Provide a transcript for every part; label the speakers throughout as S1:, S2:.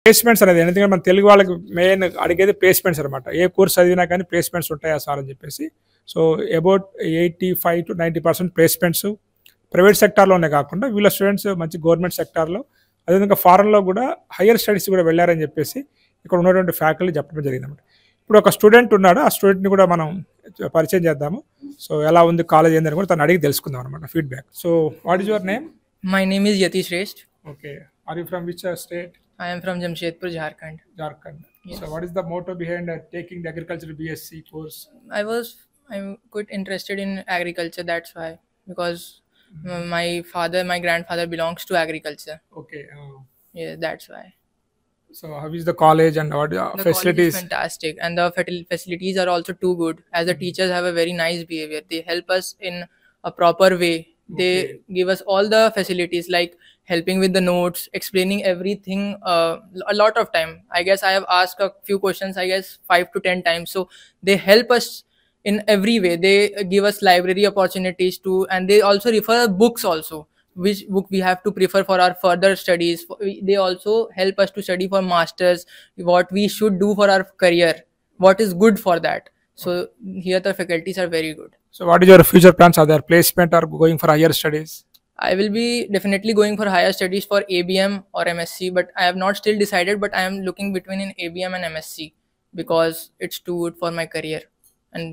S1: Placements అనేది ఎందుకంటే మన తెలుగు వాళ్ళకి మెయిన్ అడిగేది ప్లేస్‌మెంట్స్ అనమాట. ఏ కోర్స్ చదివినా కానీ ప్లేస్‌మెంట్స్ ఉంటాయా సార్ అని చెప్పేసి. సో, అబౌట్ 85-90% ప్లేస్‌మెంట్స్ ప్రైవేట్ సెక్టార్‌లోనే కాకుండా వీళ్ళ స్టూడెంట్స్ మంచి గవర్నమెంట్ సెక్టార్‌లో అదేవిధంగా ఫారెన్‌లో కూడా హైయర్ స్టడీస్ కూడా వెళ్లారని చెప్పేసి ఇక్కడ ఉన్నటువంటి ఫ్యాకల్టీ చెప్పడం జరిగిందన్నమాట. ఇప్పుడు ఒక స్టూడెంట్ ఉన్నాడు. ఆ స్టూడెంట్‌ని కూడా మనం పరిచయం చేద్దాము. సో, ఎలా ఉంది కాలేజ్ ఏందని కూడా తను అడిగి తెలుసుకుందాం అనమాట feedback. So, what is your name?
S2: My name is Yati Shrestha.
S1: Okay. Are you from which state?
S2: I am from Jamshedpur, Jharkhand.
S1: Jharkhand.
S2: Yes.
S1: So, what is the motto behind taking the agriculture BSc course?
S2: I'm quite interested in agriculture. That's why, because my grandfather belongs to agriculture.
S1: Okay.
S2: Yeah, that's why.
S1: So, how is the college and what
S2: The
S1: facilities?
S2: college is fantastic, and the facilities are also too good. As the teachers have a very nice behavior, they help us in a proper way. They give us all the facilities like helping with the notes, explaining everything. A lot of time. I guess I have asked a few questions. I guess 5 to 10 times. So they help us in every way. They give us library opportunities too, and they also refer books also. Which book we have to prefer for our further studies. They also help us to study for masters. What we should do for our career. What is good for that. So here the faculties are very good.
S1: So, what is your future plans? Are there placement or going for higher studies?
S2: I will be definitely going for higher studies for ABM or MSc, but I have not still decided. But I am looking between in ABM and MSc because it's too good for my career. And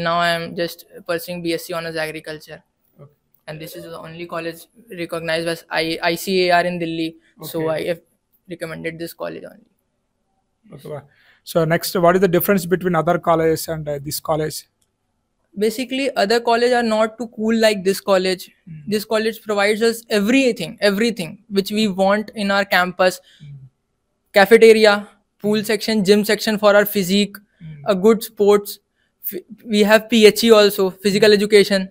S2: now I am just pursuing BSc Honours Agriculture.
S1: Okay.
S2: And this is the only college recognized as ICAR in Delhi. So
S1: Okay.
S2: I have recommended this college only.
S1: Okay. So, next, what is the difference between other colleges and this college?
S2: Basically, other colleges are not too cool like this college. This college provides us everything which we want in our campus. Cafeteria, pool section, gym section for our physique, a good sports. We have PHE also, physical education.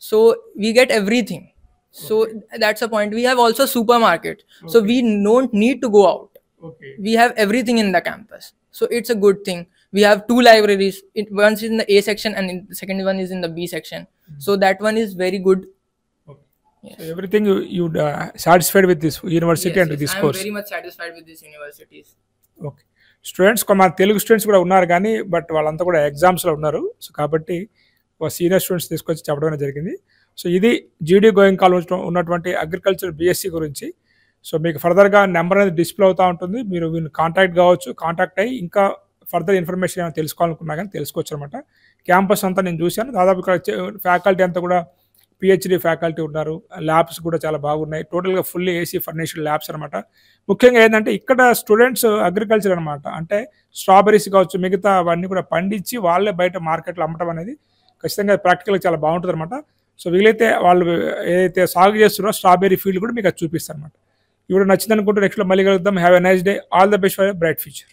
S2: So we get everything. So that's the point. We have also supermarket. So we don't need to go out.
S1: Okay.
S2: We have everything in the campus. So it's a good thing. We have two libraries. One is in the A section and the second one is in the B section. So that one is very good.
S1: Okay. So, everything you satisfied with this university and with this
S2: I am
S1: course?
S2: very much satisfied with these universities.
S1: Okay. Students మన Telugu students కూడా ఉన్నారు కానీ but వాళ్ళంతా కూడా ఎగ్జామ్స్లో ఉన్నారు. So కాబట్టి senior students తీసుకొచ్చి చెప్పడం జరిగింది. సో ఇది జీడీ గోయింగ్ కాలేజ్ ఉన్నటువంటి అగ్రికల్చర్ బీఎస్సీ గురించి. సో మీకు ఫర్దర్గా నెంబర్ అనేది డిస్ప్లే అవుతూ ఉంటుంది. మీరు వీళ్ళు కాంటాక్ట్ కావచ్చు. కాంటాక్ట్ అయ్యి ఇంకా ఫర్దర్ ఇన్ఫర్మేషన్ ఏమైనా తెలుసుకోవాలనుకున్నా కానీ తెలుసుకోవచ్చు అనమాట. క్యాంపస్ అంతా నేను చూశాను. దాదాపు ఇక్కడ ఫ్యాకల్టీ అంతా కూడా పిహెచ్డి ఫ్యాకల్టీ ఉన్నారు. ల్యాబ్స్ కూడా చాలా బాగున్నాయి. టోటల్గా ఫుల్లీ ఏసీ ఫర్నిష్డ్ ల్యాబ్స్ అనమాట. ముఖ్యంగా ఏంటంటే ఇక్కడ స్టూడెంట్స్ అగ్రికల్చర్ అనమాట. అంటే స్ట్రాబెరీస్ కావచ్చు మిగతా అవన్నీ కూడా పండించి వాళ్ళే బయట మార్కెట్లో అమ్మటం అనేది ఖచ్చితంగా ప్రాక్టికల్గా చాలా బాగుంటుంది అనమాట. సో వీలైతే వాళ్ళు ఏదైతే సాగు చేస్తున్నారో స్ట్రాబెరీ ఫీల్డ్ కూడా మీకు అది చూపిస్తారు అనమాట. ఇప్పుడు నచ్చింది అనుకుంటే నెక్స్ట్లో మళ్ళీ కలుద్దాం. Have a nice day. All the best for bright future.